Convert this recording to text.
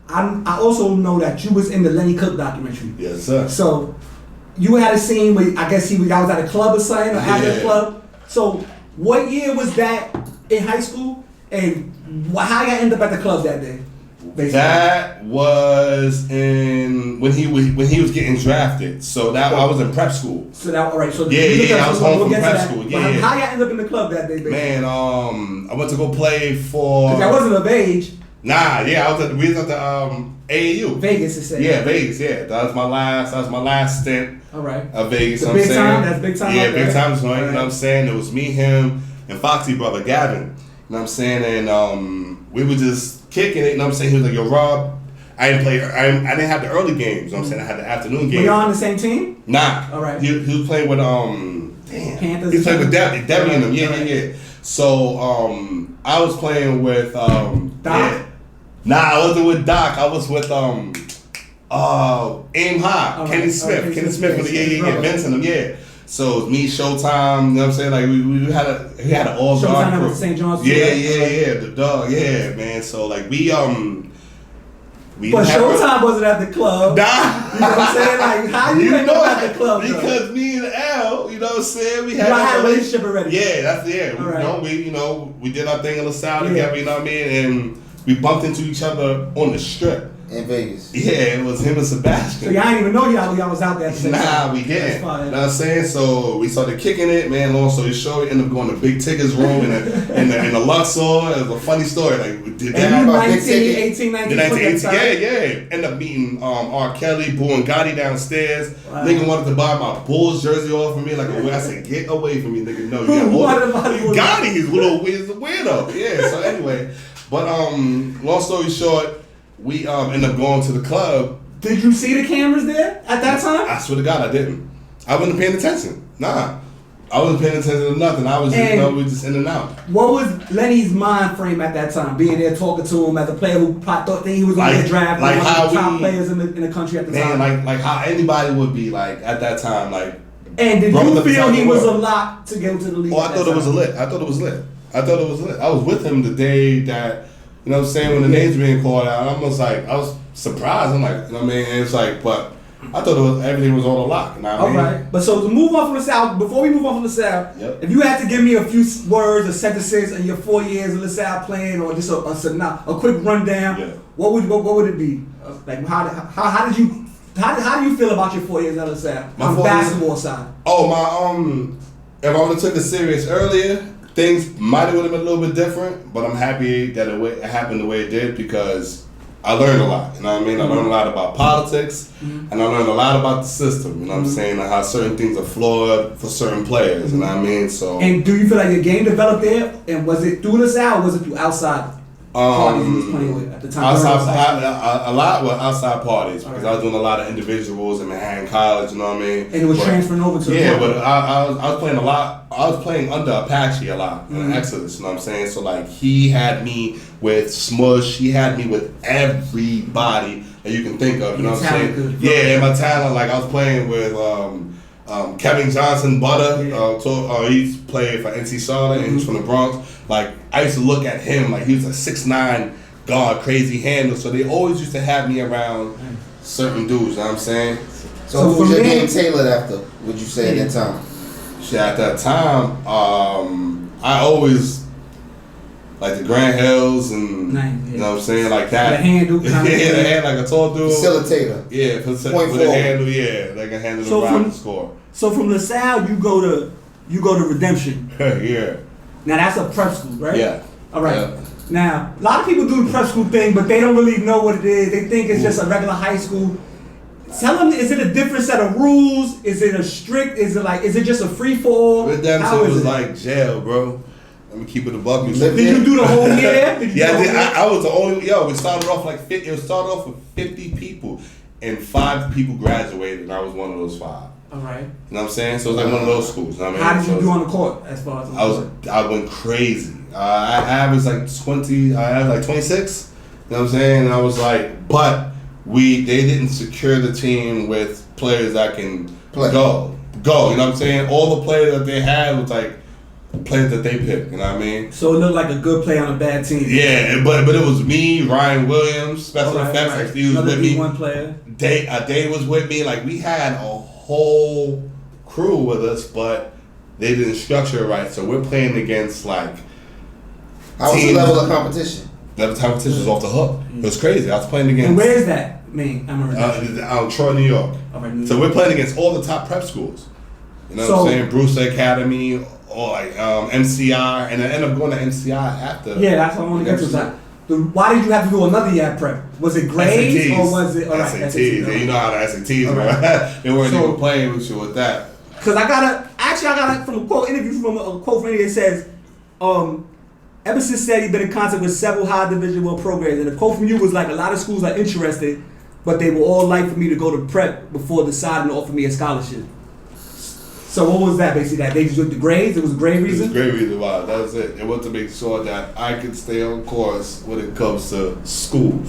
I also know that you was in the Lenny Cooke documentary. Yes, sir. So you had a scene where I guess y'all was at a club or something, or after the club. So what year was that in high school, and how y'all ended up at the club that day? Basically. That was in when he was getting drafted. So that I was in prep school. So that all right. So I was home from prep school. Yeah. How y'all ended up in the club that day? Basically? Man, I went to go play for. Cause I wasn't of age. Nah, yeah, we was at the AAU. Vegas, it said. Yeah, Vegas. Yeah, that was my last stint. All right. Of Vegas. The you know big what I'm time. saying? That's big time. Yeah, like big that. time joint. Right. You know what I'm saying? It was me, him, and Foxy brother Gavin. You know what I'm saying? And we were just kicking it. You know what I'm saying? He was like, "Yo, Rob, I didn't play. I didn't have the early games. You know what I'm saying? I had the afternoon games." Were y'all on the same team? Nah. All right. He was playing with Panthers. He was playing with Debbie and them. Right. Yeah. So I was playing with Doc? Yeah. Nah, I wasn't with Doc. I was with Aim High, All Kenny right. Smith. Kenny Smith with yeah. Vince and them, yeah. So it was me, Showtime, you know what I'm saying? Like we had an all Showtime guard crew. with St. John's. Yeah, the dog, yeah, man. So like we But Showtime wasn't at the club. Nah. You know what I'm saying? Like how you ended up at the club? Because me and Al, you know what I'm saying? We had a relationship already. Yeah, that's it. Right. We did our thing in LaSalle together, you know what I mean? And we bumped into each other on the strip. In Vegas. Yeah, it was him and Sebastian. So y'all didn't even know y'all was out there. Nah, we didn't. You know what I'm saying? So we started kicking it, man. Long story short, we ended up going to Big Tigger's room in the Luxor. It was a funny story. Like we did that. And you 18, 19. Yeah. Ended up meeting R. Kelly, Boo and Gotti downstairs. Wow. Nigga wanted to buy my Bulls jersey off of me. Like I said, get away from me, nigga. No, Gotti is a little weirdo. Yeah. So anyway, but long story short. We ended up going to the club. Did you see the cameras there at that time? I swear to God, I didn't. I wasn't paying attention. Nah. I wasn't paying attention to nothing. I was just, we just in and out. What was Lenny's mind frame at that time? Being there talking to him as a player who thought he was going to get drafted, like one how of the top players in the country at the time. Like how anybody would be like at that time. Like. And did you feel he was a lock to go to the league? Oh, I thought it was lit. I thought it was lit. I was with him the day that. You know what I'm saying? When the names were being called out, I was surprised. I'm like, you know what I mean? And it's like, but I thought everything was on a lock. You know what I mean? All right. But so to move on from the South, before we move on from the South, if you had to give me a few words or sentences in your 4 years of the South playing, or just a quick rundown, what would it be? Like how do you feel about your 4 years of the South on the basketball side? Oh my if I would have took it serious earlier. Things might have been a little bit different, but I'm happy that it happened the way it did because I learned a lot. You know what I mean? I learned a lot about politics, and I learned a lot about the system. You know what I'm saying? And how certain things are flawed for certain players. You know what I mean? So. And do you feel like your game developed there? And was it through the South, or was it through outside parties you was playing with at the time? A lot were outside parties because I was doing a lot of individuals in Manhattan College. You know what I mean? And it was transferring over to. Yeah, but I was playing a lot. I was playing under Apache a lot in Exodus. You know what I'm saying? So like he had me with Smush. He had me with everybody that you can think of. You know what I'm saying? Yeah, and my talent. Like I was playing with Kevin Johnson Butter. He's played for NC Charlotte and he's from the Bronx. Like I used to look at him like he was a 6'9" guard, crazy handle. So they always used to have me around certain dudes. You know what I'm saying? So who was your game tailored after? Would you say at that time? Shit, at that time, I always like the Grand Hills and you know what I'm saying, like that. The handle, the hand like a tall dude. Facilitator. Yeah, with a handle. Yeah, like a handle to round the score. So from LaSalle, you go to Redemption. Yeah. Now that's a prep school, right? Yeah. All right. Yeah. Now a lot of people do the prep school thing, but they don't really know what it is. They think it's just a regular high school. Tell them, is it a different set of rules? Is it a strict? Is it just a free for all? Redemption was like jail, bro. Let me keep it a buck. Did you do the whole year? I was the only. We started off with 50 people, and 5 people graduated, and I was one of those 5. All right. You know what I'm saying? So it was like one of those schools. You know what I mean? How did you do on the court as far as? I went crazy. I averaged like 20. I averaged like 26. You know what I'm saying? And I was like, but they didn't secure the team with players that can go. You know what I'm saying? All the players that they had was like players that they picked. You know what I mean? So it looked like a good play on a bad team. Yeah, but it was me, Ryan Williams, special effects. Like Steve was with me. D1 player. Dave was with me. Like we had a whole crew with us, but they didn't structure it right. So we're playing against like. How was the level of competition? Level of competition was off the hook. It was crazy. I was playing against. And where is that? Out Troy, New York. So we're playing against all the top prep schools. You know what I'm saying? Brewster Academy, or like MCI, and I ended up going to MCI after. Yeah, that's what I want to get to. Why did you have to do another year prep? Was it grades SATs. or was it SATs? Yeah, you know how the SATs were. They weren't even playing with you with that. Because I got it from a quote interview from a quote from it says, Epperson said he'd been in contact with several high division well programs, and the quote from you was like, a lot of schools are interested, but they would all like for me to go to prep before deciding to offer me a scholarship. So what was that basically? That they just did the grades? It was a grade reason? It was a grade reason why. That was it. It was to make sure that I could stay on course when it comes to school.